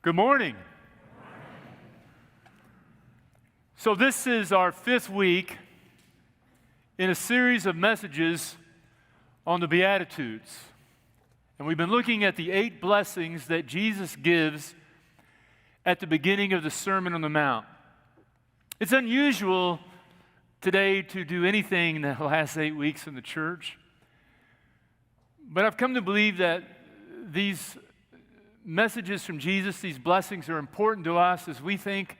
Good morning. So this is our fifth week in a series of messages on the Beatitudes. And we've been looking at the 8 blessings that Jesus gives at the beginning of the Sermon on the Mount. It's unusual today to do anything in the last 8 weeks in the church. But I've come to believe that these messages from Jesus, these blessings are important to us as we think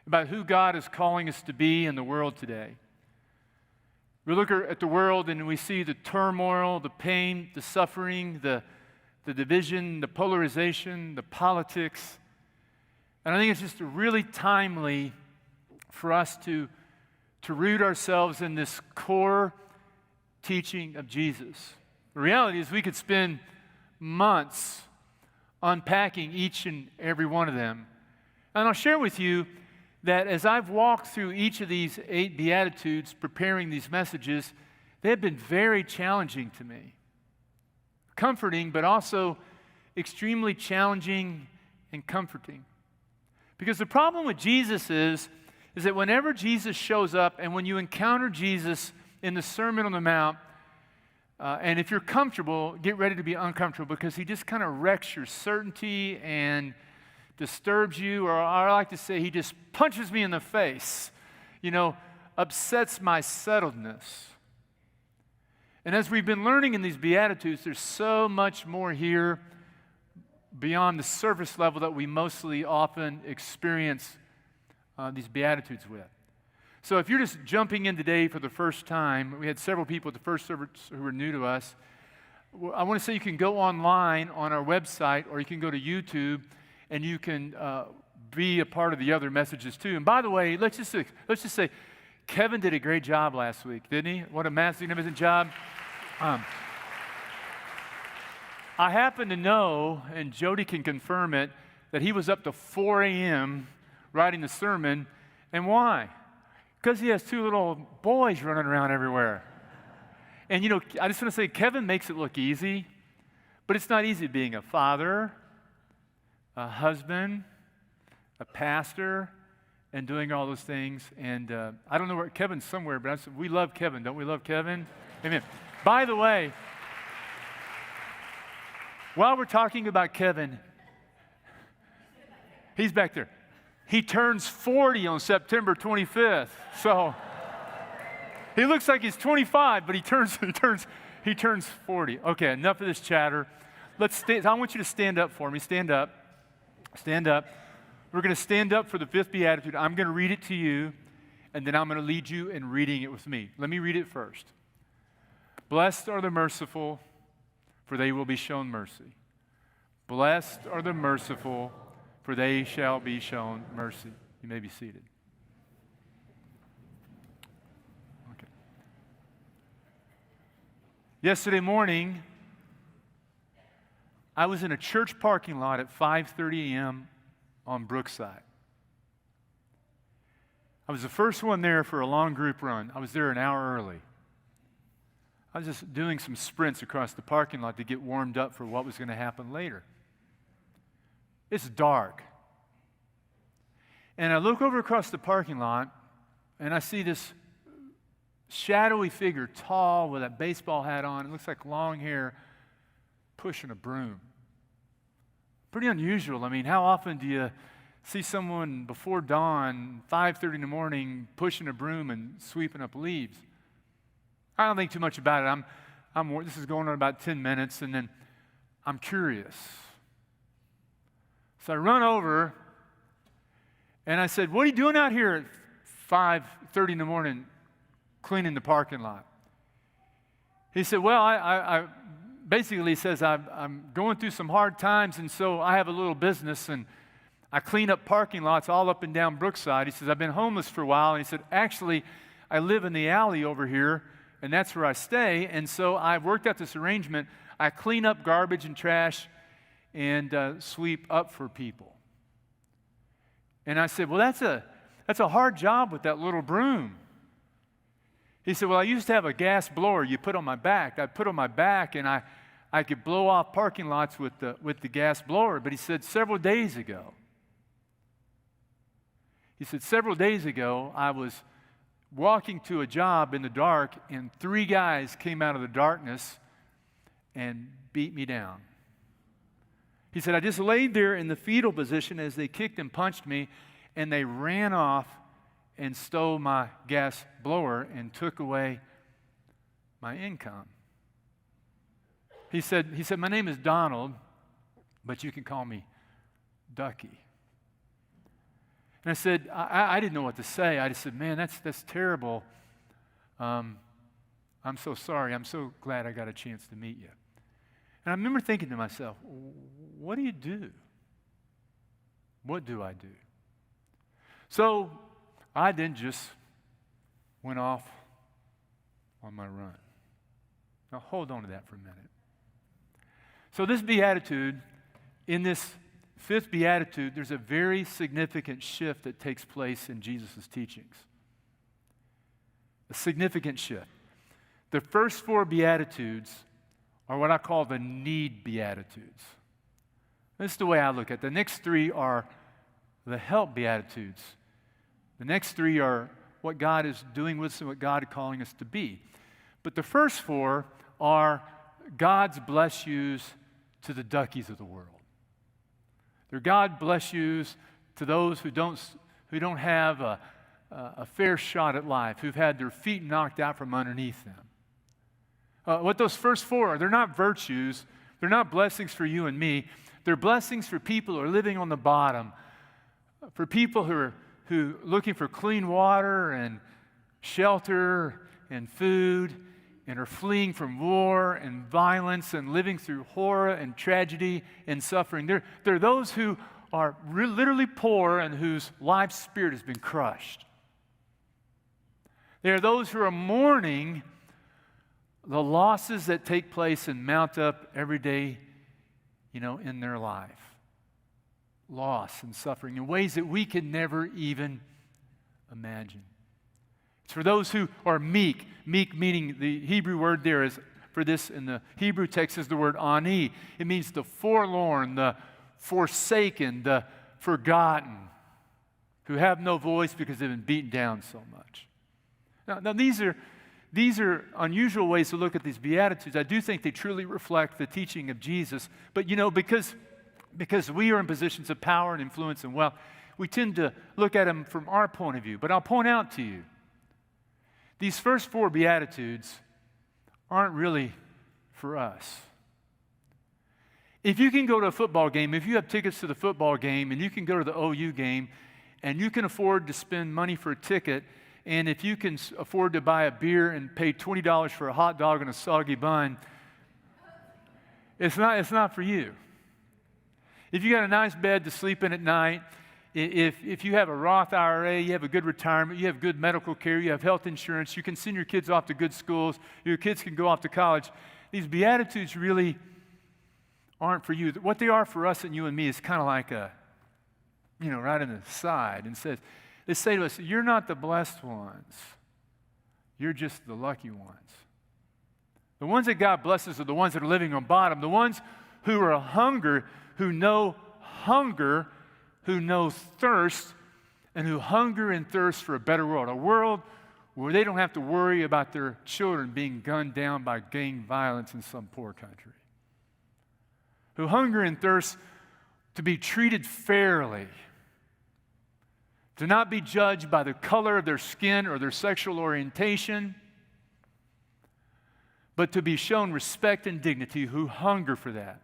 about who God is calling us to be in the world today. We look at the world and we see the turmoil, the pain, the suffering, the division, the polarization, the politics. And I think it's just really timely for us to root ourselves in this core teaching of Jesus. The reality is we could spend months unpacking each and every one of them. And I'll share with you that as I've walked through each of these 8 Beatitudes, preparing these messages, they have been very challenging to me. Comforting, but also extremely challenging and comforting. Because the problem with Jesus is that whenever Jesus shows up and when you encounter Jesus in the Sermon on the Mount, and if you're comfortable, get ready to be uncomfortable because he just kind of wrecks your certainty and disturbs you, or I like to say he just punches me in the face, upsets my settledness. And as we've been learning in these Beatitudes, there's so much more here beyond the surface level that we mostly often experience these Beatitudes with. So if you're just jumping in today for the first time, we had several people at the first service who were new to us. I want to say you can go online on our website, or you can go to YouTube, and you can be a part of the other messages too. And by the way, let's just say Kevin did a great job last week, didn't he? What a magnificent job. I happen to know, and Jody can confirm it, that he was up to 4 a.m. writing the sermon. And why? Because he has 2 little boys running around everywhere. And I just want to say, Kevin makes it look easy, but it's not easy being a father, a husband, a pastor, and doing all those things. And I don't know where Kevin's somewhere, but we love Kevin. Don't we love Kevin? Amen. By the way, while we're talking about Kevin, he's back there. He turns 40 on September 25th. So he looks like he's 25, but he turns 40. Okay, enough of this chatter. I want you to stand up for me. Stand up. Stand up. We're going to stand up for the 5th Beatitude. I'm going to read it to you, and then I'm going to lead you in reading it with me. Let me read it first. Blessed are the merciful, for they will be shown mercy. Blessed are the merciful, for they shall be shown mercy. You may be seated. Okay. Yesterday morning, I was in a church parking lot at 5:30 a.m. on Brookside. I was the first one there for a long group run. I was there an hour early. I was just doing some sprints across the parking lot to get warmed up for what was going to happen later. It's dark. And I look over across the parking lot, and I see this shadowy figure, tall, with a baseball hat on. It looks like long hair, pushing a broom. Pretty unusual. I mean, how often do you see someone before dawn, 5:30 in the morning, pushing a broom and sweeping up leaves? I don't think too much about it. This is going on about 10 minutes, and then I'm curious. So I run over, and I said, "What are you doing out here at 5:30 in the morning cleaning the parking lot?" He said, "Well, I basically says, I'm going through some hard times, and so I have a little business, and I clean up parking lots all up and down Brookside." He says, "I've been homeless for a while." And he said, "Actually, I live in the alley over here, and that's where I stay, and so I've worked out this arrangement. I clean up garbage and trash and sweep up for people." And I said, "Well, that's a hard job with that little broom." He said, "Well, I used to have a gas blower you put on my back. I put on my back, and I I could blow off parking lots with the gas blower. But he said, several days ago, I was walking to a job in the dark, and 3 guys came out of the darkness and beat me down. He said, I just laid there in the fetal position as they kicked and punched me, and they ran off and stole my gas blower and took away my income. He said, my name is Donald, but you can call me Ducky. And I said, I didn't know what to say. I just said, man, that's terrible. I'm so sorry. I'm so glad I got a chance to meet you. And I remember thinking to myself, what do you do? What do I do? So I then just went off on my run. Now hold on to that for a minute. So this beatitude, in this 5th beatitude, there's a very significant shift that takes place in Jesus' teachings. A significant shift. The first 4 beatitudes are what I call the need beatitudes. This is the way I look at it. The next 3 are the help beatitudes. The next 3 are what God is doing with us and what God is calling us to be. But the first 4 are God's bless yous to the duckies of the world. They're God bless yous to those who don't have a fair shot at life, who've had their feet knocked out from underneath them. What those first 4 are, they're not virtues, they're not blessings for you and me. They're blessings for people who are living on the bottom, for people who are looking for clean water and shelter and food, and are fleeing from war and violence and living through horror and tragedy and suffering. They're those who are literally poor and whose life spirit has been crushed. They are those who are mourning the losses that take place and mount up every day, in their life. Loss and suffering in ways that we can never even imagine. It's for those who are meek. Meek meaning the Hebrew word there is, for this in the Hebrew text, is the word ani. It means the forlorn, the forsaken, the forgotten, who have no voice because they've been beaten down so much. Now these are unusual ways to look at these Beatitudes. I do think they truly reflect the teaching of Jesus. But because we are in positions of power and influence and wealth, we tend to look at them from our point of view. But I'll point out to you, these first 4 Beatitudes aren't really for us. If you can go to a football game, if you have tickets to the football game, and you can go to the OU game, and you can afford to spend money for a ticket, and if you can afford to buy a beer and pay $20 for a hot dog and a soggy bun, it's not for you. If you got a nice bed to sleep in at night, if you have a Roth IRA, you have a good retirement, you have good medical care, you have health insurance, you can send your kids off to good schools, your kids can go off to college, these Beatitudes really aren't for you. What they are for us and you and me is kind of like right in the side, and they say to us, you're not the blessed ones. You're just the lucky ones. The ones that God blesses are the ones that are living on bottom, the ones who are who know hunger, who know thirst, and who hunger and thirst for a better world, a world where they don't have to worry about their children being gunned down by gang violence in some poor country, who hunger and thirst to be treated fairly, to not be judged by the color of their skin or their sexual orientation, but to be shown respect and dignity, who hunger for that.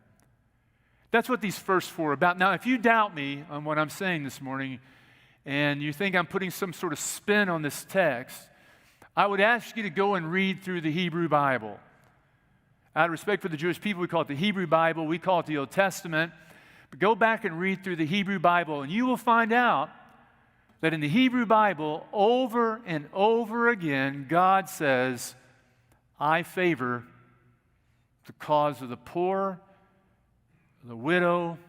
That's what these first 4 are about. Now, if you doubt me on what I'm saying this morning, and you think I'm putting some sort of spin on this text, I would ask you to go and read through the Hebrew Bible. Out of respect for the Jewish people, we call it the Hebrew Bible, we call it the Old Testament. But go back and read through the Hebrew Bible, and you will find out that in the Hebrew Bible, over and over again, God says, I favor the cause of the poor, the widow,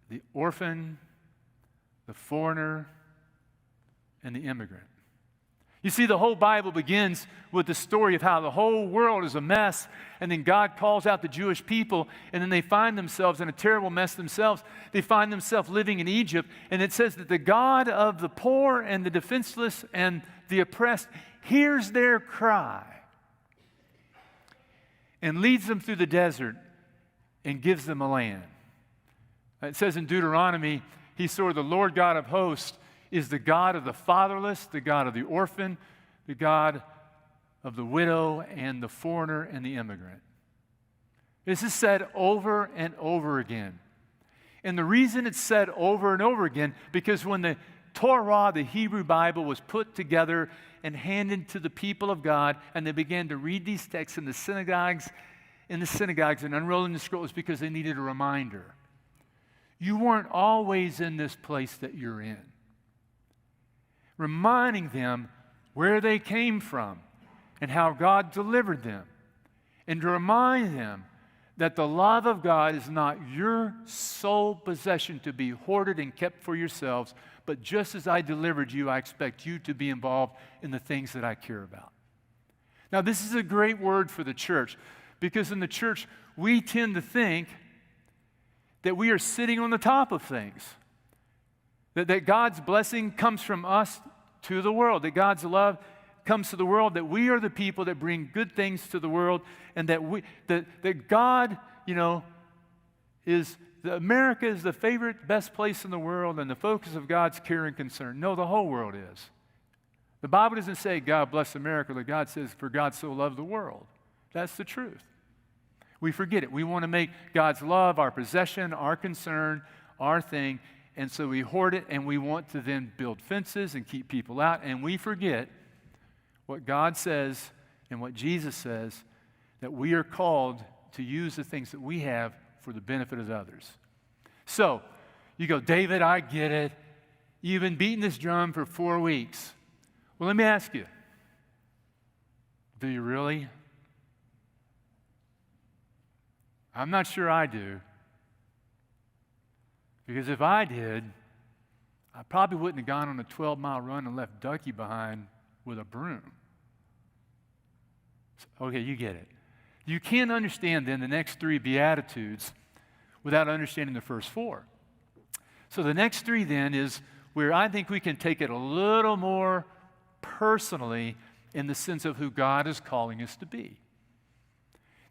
the orphan, the foreigner, and the immigrant. You see, the whole Bible begins with the story of how the whole world is a mess, and then God calls out the Jewish people, and then they find themselves in a terrible mess themselves. They find themselves living in Egypt, and it says that the God of the poor and the defenseless and the oppressed hears their cry and leads them through the desert and gives them a land. It says in Deuteronomy, he saw the Lord God of hosts is the God of the fatherless, the God of the orphan, the God of the widow and the foreigner and the immigrant. This is said over and over again. And the reason it's said over and over again, because when the Torah, the Hebrew Bible, was put together and handed to the people of God, and they began to read these texts in the synagogues and unrolling the scrolls because they needed a reminder. You weren't always in this place that you're in. Reminding them where they came from and how God delivered them. And to remind them that the love of God is not your sole possession to be hoarded and kept for yourselves, but just as I delivered you, I expect you to be involved in the things that I care about. Now, this is a great word for the church, because in the church, we tend to think that we are sitting on the top of things. That God's blessing comes from us to the world, that God's love comes to the world, that we are the people that bring good things to the world, and that God, America is the favorite, best place in the world and the focus of God's care and concern. No, the whole world is. The Bible doesn't say God bless America, but God says, for God so loved the world. That's the truth. We forget it. We want to make God's love our possession, our concern, our thing. And so we hoard it, and we want to then build fences and keep people out. And we forget what God says and what Jesus says, that we are called to use the things that we have for the benefit of others. So you go, David, I get it. You've been beating this drum for 4 weeks. Well, let me ask you, do you really? I'm not sure I do. Because if I did, I probably wouldn't have gone on a 12-mile run and left Ducky behind with a broom. Okay, you get it. You can't understand then the next 3 Beatitudes without understanding the first 4. So the next 3 then is where I think we can take it a little more personally in the sense of who God is calling us to be.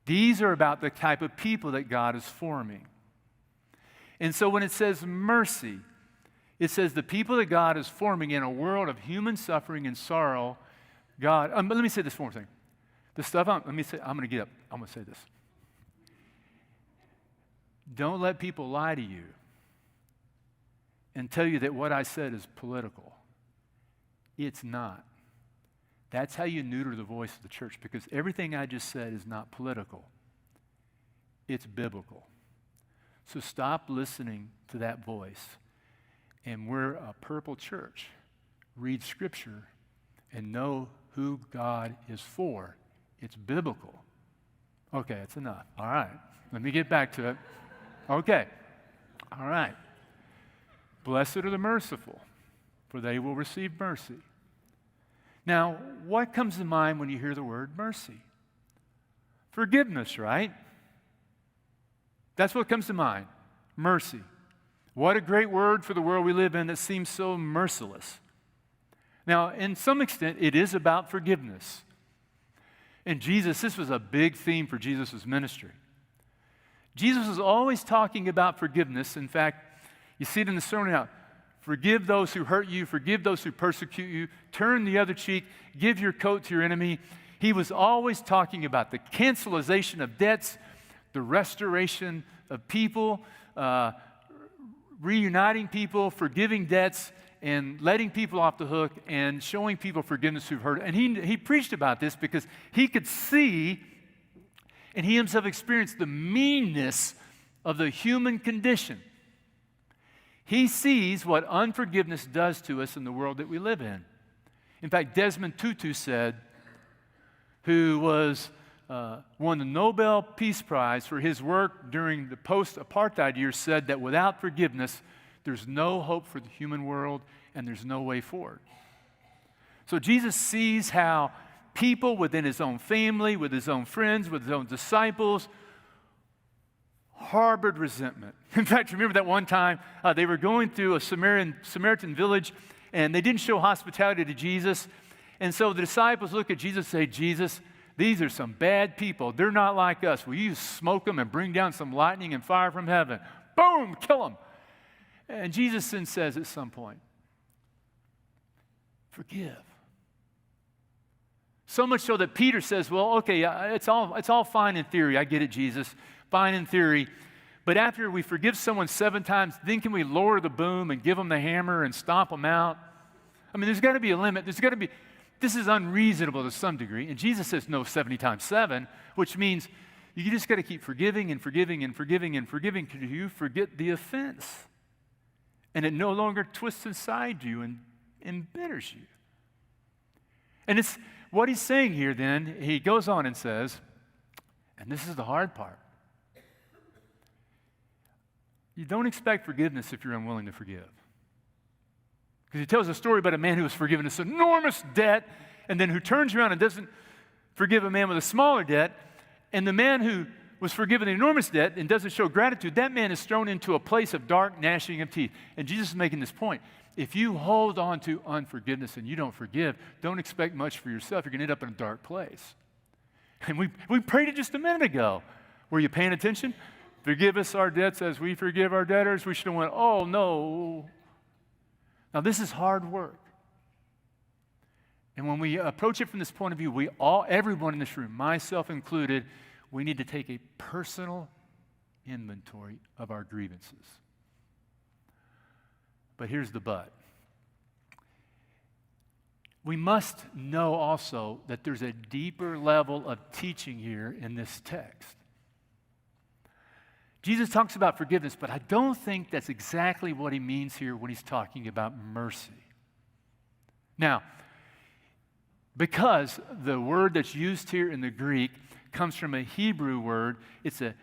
These are about the type of people that God is forming. And so when it says mercy, it says the people that God is forming in a world of human suffering and sorrow, God, let me say this one more thing. I'm going to get up. I'm going to say this. Don't let people lie to you and tell you that what I said is political. It's not. That's how you neuter the voice of the church, because everything I just said is not political. It's biblical. So stop listening to that voice. And we're a purple church. Read Scripture and know who God is for. It's biblical. Okay, that's enough. All right. Let me get back to it. Okay. All right. Blessed are the merciful, for they will receive mercy. Now, what comes to mind when you hear the word mercy? Forgiveness, right? That's what comes to mind. Mercy. What a great word for the world we live in that seems so merciless. Now, in some extent, it is about forgiveness. And Jesus, this was a big theme for Jesus' ministry. Jesus was always talking about forgiveness. In fact, you see it in the Sermon on the Mount. Forgive those who hurt you. Forgive those who persecute you. Turn the other cheek. Give your coat to your enemy. He was always talking about the cancellation of debts, the restoration of people, reuniting people, forgiving debts, and letting people off the hook and showing people forgiveness who've hurt. And he preached about this because he could see and he himself experienced the meanness of the human condition. He sees what unforgiveness does to us in the world that we live in. In fact, Desmond Tutu said, who won the Nobel Peace Prize for his work during the post-apartheid years, said that without forgiveness, there's no hope for the human world and there's no way forward. So Jesus sees how people within his own family, with his own friends, with his own disciples, harbored resentment. In fact, remember that one time they were going through a Samaritan village, and they didn't show hospitality to Jesus. And so the disciples look at Jesus and say, Jesus, these are some bad people. They're not like us. Will you smoke them and bring down some lightning and fire from heaven? Boom, kill them. And Jesus then says at some point, forgive. So much so that Peter says, well, okay, it's all fine in theory. I get it, Jesus. Fine in theory. But after we forgive someone 7 times, then can we lower the boom and give them the hammer and stomp them out? I mean, there's got to be a limit. This is unreasonable to some degree. And Jesus says no 70 times 7, which means you just got to keep forgiving and forgiving and forgiving and forgiving till you forget the offense. And it no longer twists inside you and embitters you. And it's what he's saying here then, he goes on and says, and this is the hard part, you don't expect forgiveness if you're unwilling to forgive. Because he tells a story about a man who was forgiven this enormous debt, and then who turns around and doesn't forgive a man with a smaller debt, and the man who was forgiven the enormous debt and doesn't show gratitude, that man is thrown into a place of dark gnashing of teeth. And Jesus is making this point. If you hold on to unforgiveness and you don't forgive, don't expect much for yourself. You're going to end up in a dark place. And we prayed it just a minute ago. Were you paying attention? Forgive us our debts as we forgive our debtors. We should have went, oh, no. Now, this is hard work. And when we approach it from this point of view, everyone in this room, myself included, we need to take a personal inventory of our grievances. But here's the but. We must know also that there's a deeper level of teaching here in this text. Jesus talks about forgiveness, but I don't think that's exactly what he means here when he's talking about mercy. Now, because the word that's used here in the Greek comes from a Hebrew word, it's a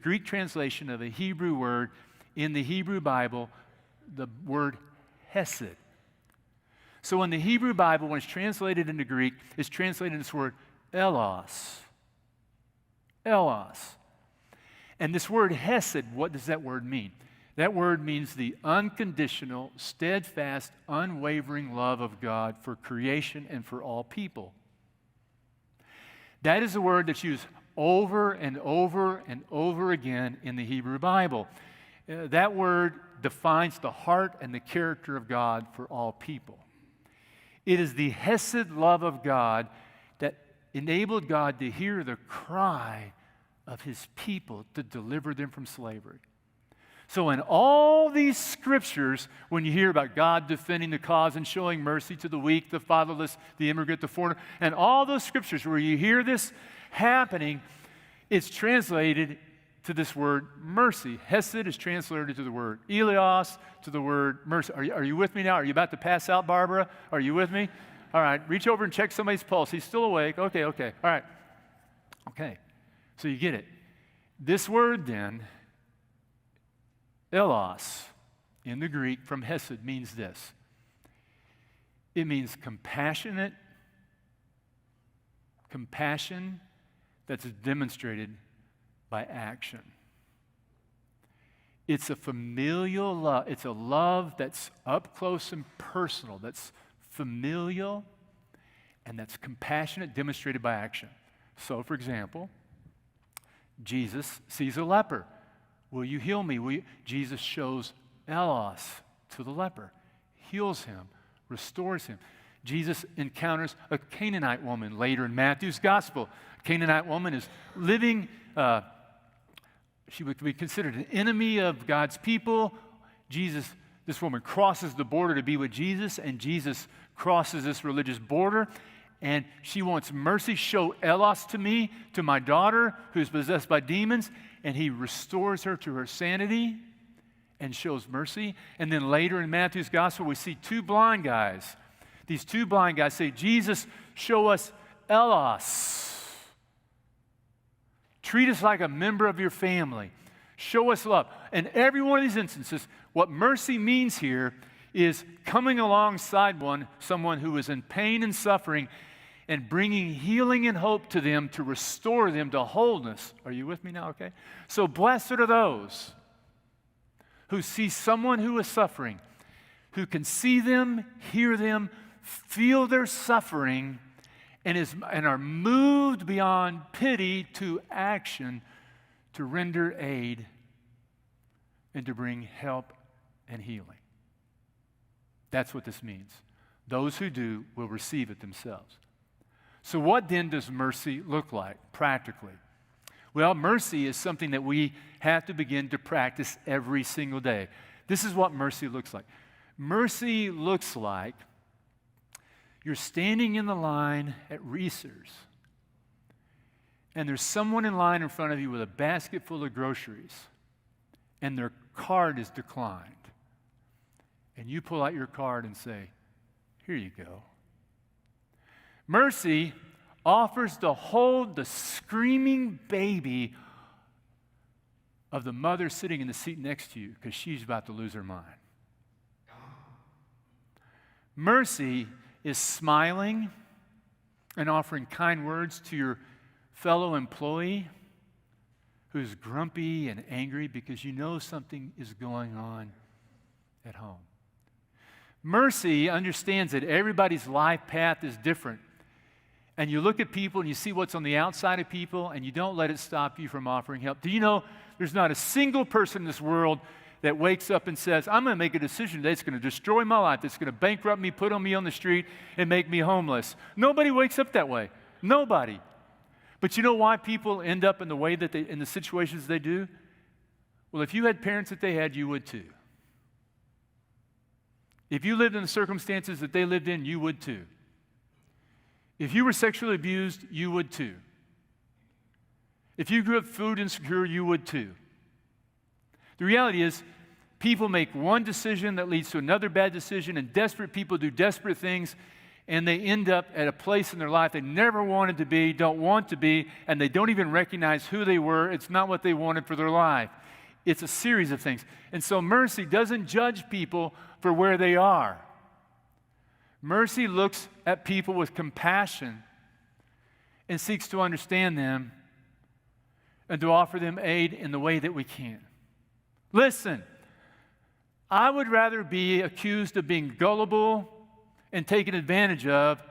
Greek translation of a Hebrew word in the Hebrew Bible, the word hesed. So in the Hebrew Bible, when it's translated into Greek, it's translated in this word elos. Elos. And this word hesed, what does that word mean? That word means the unconditional, steadfast, unwavering love of God for creation and for all people. That is a word that's used over and over and over again in the Hebrew Bible. That word defines the heart and the character of God for all people. It is the hesed love of God that enabled God to hear the cry of his people to deliver them from slavery. So in all these scriptures, when you hear about God defending the cause and showing mercy to the weak, the fatherless, the immigrant, the foreigner, and all those scriptures where you hear this happening, it's translated to this word mercy. Hesed is translated to the word Elios, to the word mercy. Are you with me now? Are you about to pass out, Barbara? Are you with me? All right, reach over and check somebody's pulse. He's still awake. Okay. All right. Okay. So you get it. This word then, elos, in the Greek from hesed means this. It means compassion that's demonstrated by action. It's a familial love. It's a love that's up close and personal, that's familial, and that's compassionate, demonstrated by action. So, for example, Jesus sees a leper. Will you heal me? Jesus shows elos to the leper, heals him, restores him. Jesus encounters a Canaanite woman later in Matthew's gospel. A Canaanite woman is living, she would be considered an enemy of God's people. This woman crosses the border to be with Jesus, and Jesus crosses this religious border. And she wants mercy. Show elos to me, to my daughter who's possessed by demons. And he restores her to her sanity and shows mercy. And then later in Matthew's gospel, we see 2 blind guys. These 2 blind guys say, Jesus, show us elos. Treat us like a member of your family. Show us love. In every one of these instances, what mercy means here is coming alongside someone who is in pain and suffering and bringing healing and hope to them to restore them to wholeness. Are you with me now? Okay. So blessed are those who see someone who is suffering, who can see them, hear them, feel their suffering, and are moved beyond pity to action to render aid and to bring help and healing. That's what this means. Those who do will receive it themselves. So what then does mercy look like practically? Well, mercy is something that we have to begin to practice every single day. This is what mercy looks like. Mercy looks like you're standing in the line at Reese's, and there's someone in line in front of you with a basket full of groceries, and their card is declined. And you pull out your card and say, "Here you go." Mercy offers to hold the screaming baby of the mother sitting in the seat next to you because she's about to lose her mind. Mercy is smiling and offering kind words to your fellow employee who's grumpy and angry because you know something is going on at home. Mercy understands that everybody's life path is different. And you look at people and you see what's on the outside of people, and you don't let it stop you from offering help. Do you know there's not a single person in this world that wakes up and says, "I'm going to make a decision today that's going to destroy my life, that's going to bankrupt me, put me on the street, and make me homeless"? Nobody wakes up that way. Nobody. But you know why people end up in the way that in the situations they do? Well, if you had parents that they had, you would too. If you lived in the circumstances that they lived in, you would too. If you were sexually abused, you would too. If you grew up food insecure, you would too. The reality is, people make one decision that leads to another bad decision, and desperate people do desperate things, and they end up at a place in their life they never wanted to be, don't want to be, and they don't even recognize who they were. It's not what they wanted for their life. It's a series of things. And so mercy doesn't judge people for where they are. Mercy looks at people with compassion and seeks to understand them and to offer them aid in the way that we can. Listen, I would rather be accused of being gullible and taken advantage of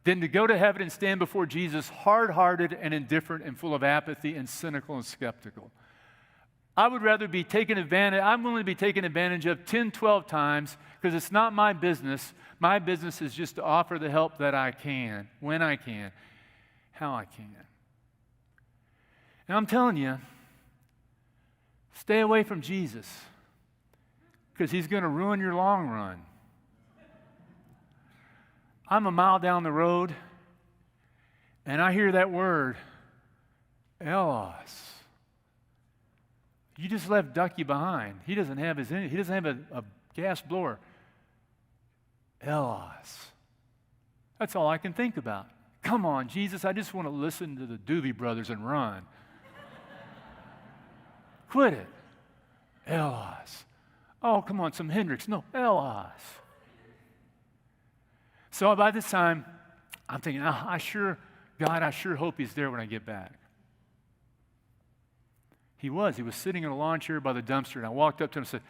than to go to heaven and stand before Jesus hard-hearted and indifferent and full of apathy and cynical and skeptical. I would rather be taken advantage. I'm willing to be taken advantage of 10, 12 times because it's not my business. My business is just to offer the help that I can, when I can, how I can. And I'm telling you, stay away from Jesus because he's going to ruin your long run. I'm a mile down the road and I hear that word, Elos. You just left Ducky behind. He doesn't have a gas blower. Elos. That's all I can think about. Come on, Jesus, I just want to listen to the Doobie Brothers and run. Quit it. Elos. Oh, come on, some Hendrix. No, Elos. So by this time, I'm thinking, I sure hope he's there when I get back. He was sitting in a lawn chair by the dumpster, and I walked up to him and said,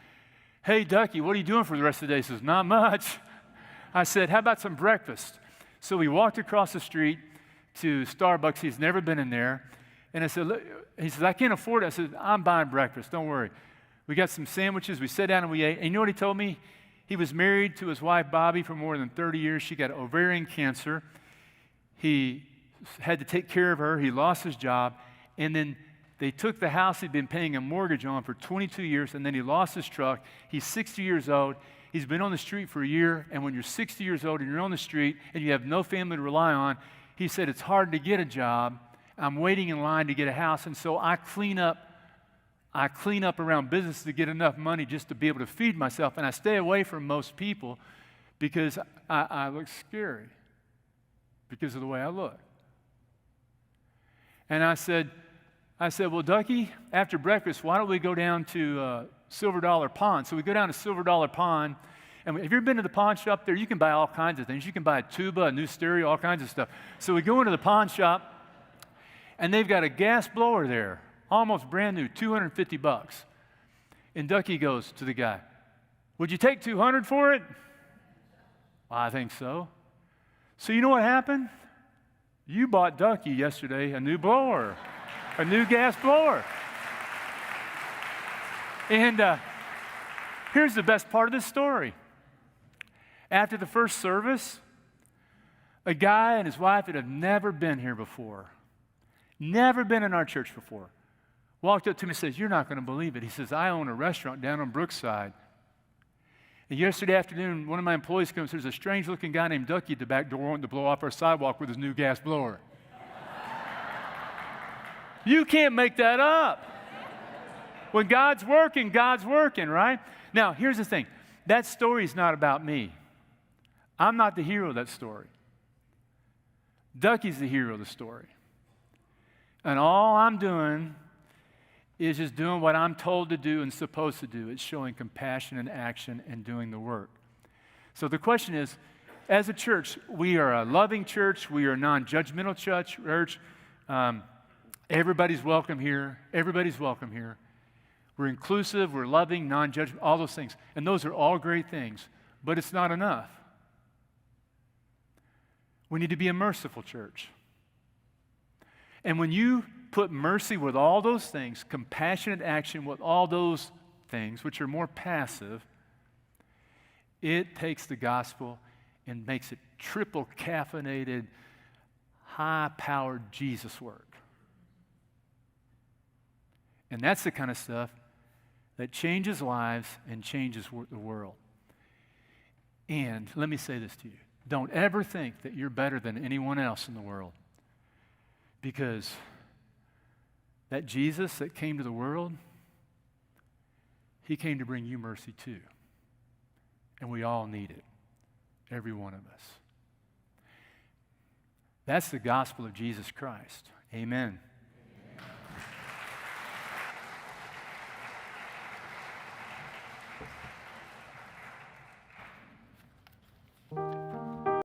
"Hey, Ducky, what are you doing for the rest of the day?" He says, "Not much." I said, "How about some breakfast?" So we walked across the street to Starbucks. He's never been in there. And I said, he says, "I can't afford it." I said, "I'm buying breakfast, don't worry." We got some sandwiches. We sat down and we ate. And you know what he told me? He was married to his wife, Bobby, for more than 30 years. She got ovarian cancer. He had to take care of her. He lost his job. And then they took the house he'd been paying a mortgage on for 22 years, and then he lost his truck. He's 60 years old. He's been on the street for a year, and when you're 60 years old and you're on the street and you have no family to rely on, he said, it's hard to get a job. I'm waiting in line to get a house, and so I clean up around business to get enough money just to be able to feed myself, and I stay away from most people because I look scary because of the way I look. And I said, well, Ducky, after breakfast, why don't we go down to Silver Dollar Pond? So we go down to Silver Dollar Pond, And have you ever been to the pawn shop there? You can buy all kinds of things. You can buy a tuba, a new stereo, all kinds of stuff. So we go into the pawn shop, and they've got a gas blower there, almost brand new, $250. And Ducky goes to the guy, "Would you take $200 for it?" "Well, I think so." So you know what happened? You bought Ducky yesterday a new blower, a new gas blower. And here's the best part of this story. After the first service, a guy and his wife that have never been here before, never been in our church before, walked up to me and says, "You're not going to believe it." He says, "I own a restaurant down on Brookside. And yesterday afternoon, one of my employees comes, there's a strange-looking guy named Ducky at the back door wanting to blow off our sidewalk with his new gas blower." You can't make that up. When God's working, right? Now, here's the thing. That story is not about me. I'm not the hero of that story. Ducky's the hero of the story. And all I'm doing is just doing what I'm told to do and supposed to do. It's showing compassion and action and doing the work. So the question is, as a church, we are a loving church. We are a non-judgmental church. Everybody's welcome here. Everybody's welcome here. We're inclusive. We're loving, non-judgmental, all those things. And those are all great things. But it's not enough. We need to be a merciful church. And when you put mercy with all those things, compassionate action with all those things, which are more passive, it takes the gospel and makes it triple caffeinated, high-powered Jesus work. And that's the kind of stuff that changes lives and changes the world. And let me say this to you. Don't ever think that you're better than anyone else in the world. Because that Jesus that came to the world, he came to bring you mercy too. And we all need it. Every one of us. That's the gospel of Jesus Christ. Amen.